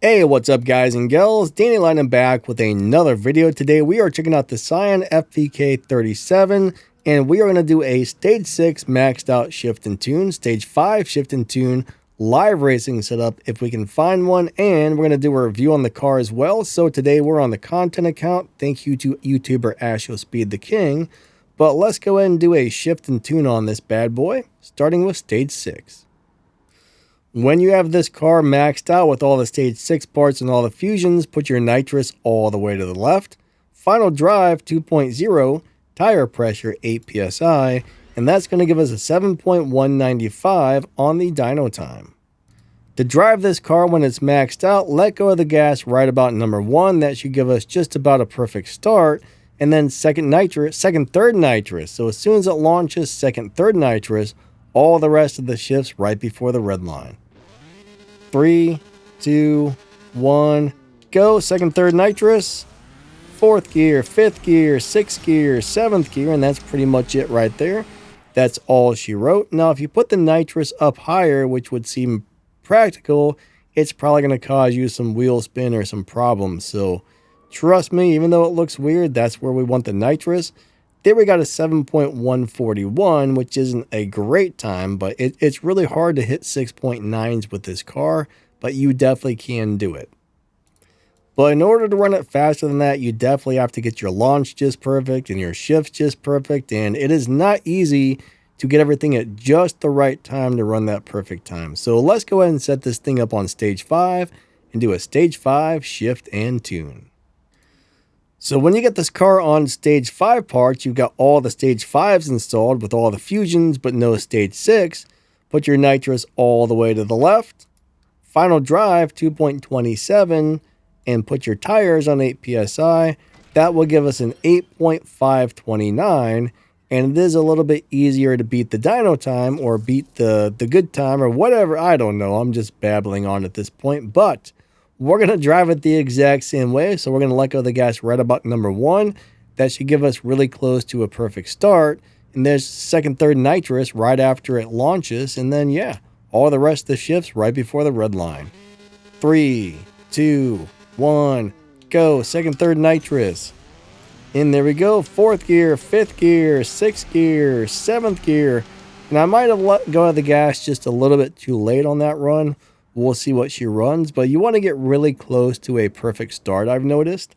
Hey, what's up guys and gals? Danny Lightning back with another video. Today we are checking out the Sian FKP 37 and we are going to do a stage 6 maxed out shift and tune, stage 5 shift and tune, live racing setup if we can find one, and we're going to do a review on the car as well. So today we're on the content account. Thank you to YouTuber Ashio Speed the King. But let's go ahead and do a shift and tune on this bad boy, starting with stage 6. When you have this car maxed out with all the stage 6 parts and all the fusions, put your nitrous all the way to the left. Final drive 2.0, tire pressure 8 psi, and that's going to give us a 7.195 on the dyno time. To drive this car when it's maxed out, let go of the gas right about number 1. That should give us just about a perfect start. And then third nitrous. So as soon as it launches, third nitrous, all the rest of the shifts right before the red line. 3, 2, 1, go. Third nitrous, 4th gear, 5th gear, 6th gear, 7th gear, and that's pretty much it right there. That's all she wrote. Now, if you put the nitrous up higher, which would seem practical, it's probably going to cause you some wheel spin or some problems. So trust me, even though it looks weird, that's where we want the nitrous. There we got a 7.141, which isn't a great time, but it's really hard to hit 6.9s with this car, but you definitely can do it. But in order to run it faster than that, you definitely have to get your launch just perfect and your shifts just perfect, and it is not easy to get everything at just the right time to run that perfect time. So let's go ahead and set this thing up on stage 5 and do a stage 5 shift and tune. So when you get this car on stage 5 parts, you've got all the stage 5s installed with all the fusions, but no stage 6. Put your nitrous all the way to the left. Final drive 2.27 and put your tires on 8 psi. That will give us an 8.529, and it is a little bit easier to beat the dyno time or beat the good time or whatever. I don't know. I'm just babbling on at this point, but we're going to drive it the exact same way. So we're going to let go of the gas right about number 1. That should give us really close to a perfect start. And there's third nitrous right after it launches. And then, yeah, all the rest of the shifts right before the red line. 3, 2, 1, go. Third nitrous. And there we go. 4th gear, 5th gear, 6th gear, 7th gear. And I might have let go of the gas just a little bit too late on that run. We'll see what she runs, but you want to get really close to a perfect start, I've noticed.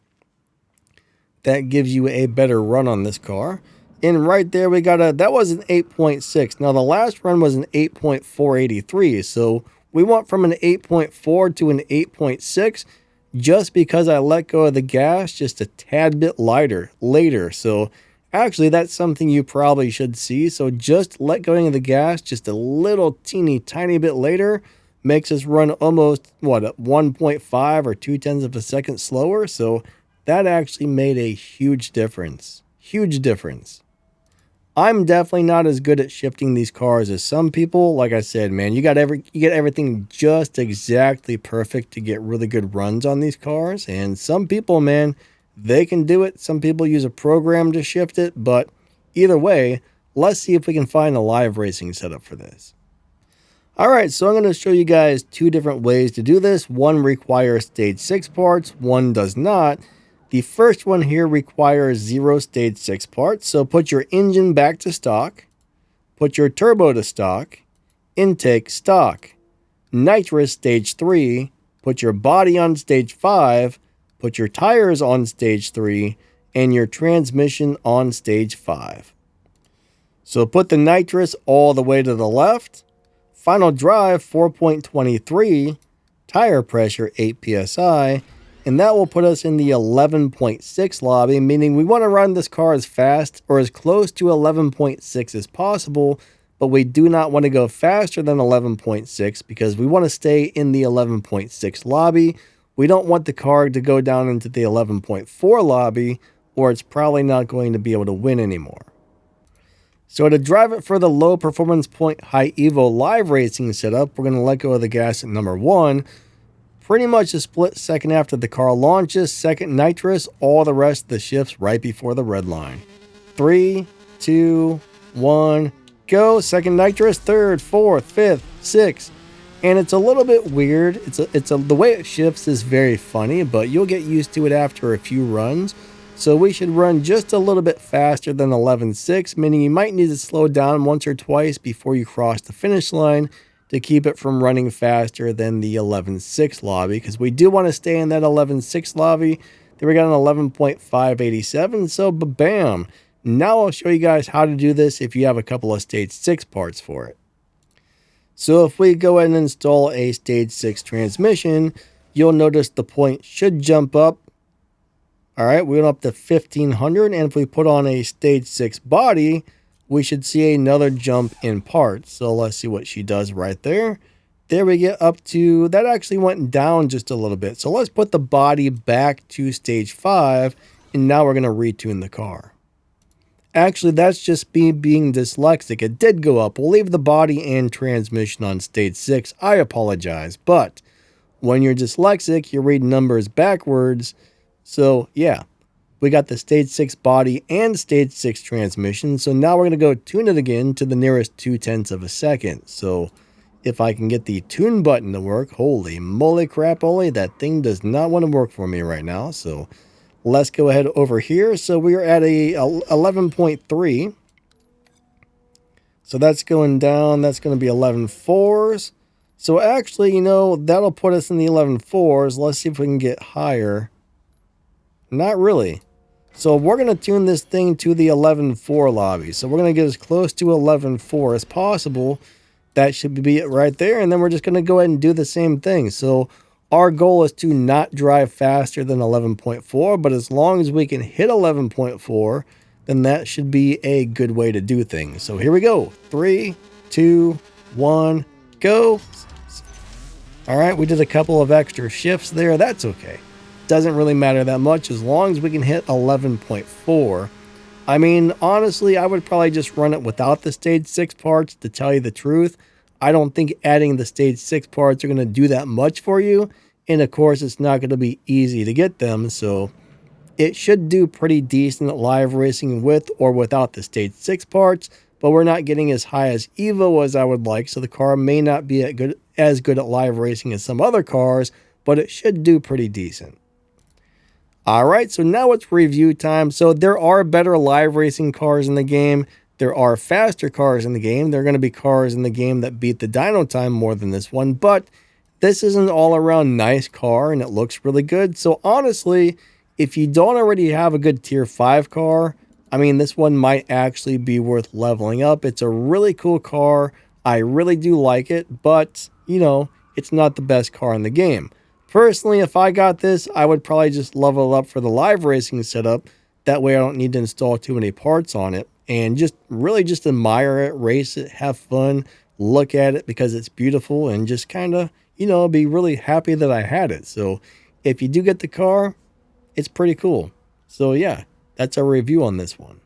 That gives you a better run on this car. And right there, we got that was an 8.6. Now, the last run was an 8.483. So we went from an 8.4 to an 8.6 just because I let go of the gas just a tad bit later. So actually, that's something you probably should see. So just let go of the gas just a little tiny bit later makes us run almost, 1.5 or 0.2 of a second slower. So that actually made a huge difference. Huge difference. I'm definitely not as good at shifting these cars as some people. Like I said, man, you get everything just exactly perfect to get really good runs on these cars. And some people, man, they can do it. Some people use a program to shift it. But either way, let's see if we can find a live racing setup for this. Alright, so I'm going to show you guys 2 different ways to do this. One requires stage 6 parts, one does not. The first one here requires 0 stage 6 parts, so put your engine back to stock, put your turbo to stock, intake stock, nitrous stage 3, put your body on stage 5, put your tires on stage 3, and your transmission on stage 5. So put the nitrous all the way to the left. Final drive 4.23, tire pressure 8 psi, and that will put us in the 11.6 lobby, meaning we want to run this car as fast or as close to 11.6 as possible, but we do not want to go faster than 11.6 because we want to stay in the 11.6 lobby. We don't want the car to go down into the 11.4 lobby, or it's probably not going to be able to win anymore. So to drive it for the low performance point high evo live racing setup, we're going to let go of the gas at number 1. Pretty much a split second after the car launches, second nitrous, all the rest of the shifts right before the red line. 3, 2, 1, go. Second nitrous, third, fourth, fifth, sixth. And it's a little bit weird. The way it shifts is very funny, but you'll get used to it after a few runs. So we should run just a little bit faster than 11.6, meaning you might need to slow down once or twice before you cross the finish line to keep it from running faster than the 11.6 lobby, because we do want to stay in that 11.6 lobby. Then we got an 11.587, so bam. Now I'll show you guys how to do this if you have a couple of stage 6 parts for it. So if we go ahead and install a stage 6 transmission, you'll notice the point should jump up. All right, we went up to 1500, and if we put on a stage 6 body, we should see another jump in parts. So let's see what she does right there. There we get up to, that actually went down just a little bit. So let's put the body back to stage 5, and now we're going to retune the car. Actually, that's just me being dyslexic. It did go up. We'll leave the body and transmission on stage 6. I apologize. But when you're dyslexic, you read numbers backwards. So yeah, we got the stage 6 body and stage 6 transmission. So now we're going to go tune it again to the nearest 0.2 of a second. So if I can get the tune button to work, holy moly crapoly, that thing does not want to work for me right now. So let's go ahead over here. So we are at a 11.3. So that's going down. That's going to be 11.4s. So actually, you know, that'll put us in the 11.4s. Let's see if we can get higher. Not really. So we're going to tune this thing to the 11.4 lobby. So we're going to get as close to 11.4 as possible. That should be it right there. And then we're just going to go ahead and do the same thing. So our goal is to not drive faster than 11.4, but as long as we can hit 11.4, then that should be a good way to do things. So here we go. 3, 2, 1, go. All right, we did a couple of extra shifts there. That's okay. Doesn't really matter that much as long as we can hit 11.4. I mean, honestly, I would probably just run it without the stage 6 parts, to tell you the truth. I don't think adding the stage 6 parts are going to do that much for you. And of course, it's not going to be easy to get them. So it should do pretty decent at live racing with or without the stage 6 parts. But we're not getting as high as Evo as I would like. So the car may not be as good at live racing as some other cars, but it should do pretty decent. All right, so now it's review time. So there are better live racing cars in the game. There are faster cars in the game. There are going to be cars in the game that beat the dyno time more than this one, but this is an all-around nice car and it looks really good. So honestly, if you don't already have a good tier 5 car, I mean, this one might actually be worth leveling up. It's a really cool car. I really do like it, but you know, it's not the best car in the game. Personally, if I got this, I would probably just level up for the live racing setup. That way I don't need to install too many parts on it. And just really just admire it, race it, have fun, look at it because it's beautiful, and just kind of, you know, be really happy that I had it. So if you do get the car, it's pretty cool. So yeah, that's our review on this one.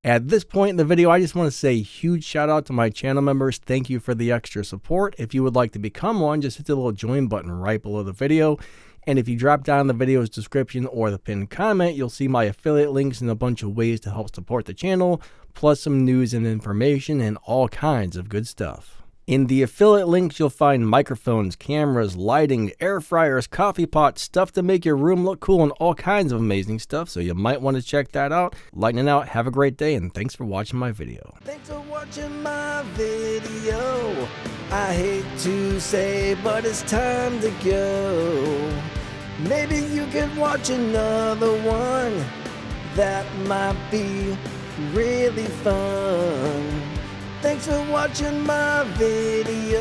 At this point in the video, I just want to say a huge shout out to my channel members. Thank you for the extra support. If you would like to become one, just hit the little join button right below the video. And if you drop down the video's description or the pinned comment, you'll see my affiliate links and a bunch of ways to help support the channel, plus some news and information and all kinds of good stuff. In the affiliate links, you'll find microphones, cameras, lighting, air fryers, coffee pots, stuff to make your room look cool, and all kinds of amazing stuff, so you might want to check that out. Lightning out, have a great day, and thanks for watching my video. Thanks for watching my video. I hate to say, but it's time to go. Maybe you could watch another one. That might be really fun. Thanks for watching my video.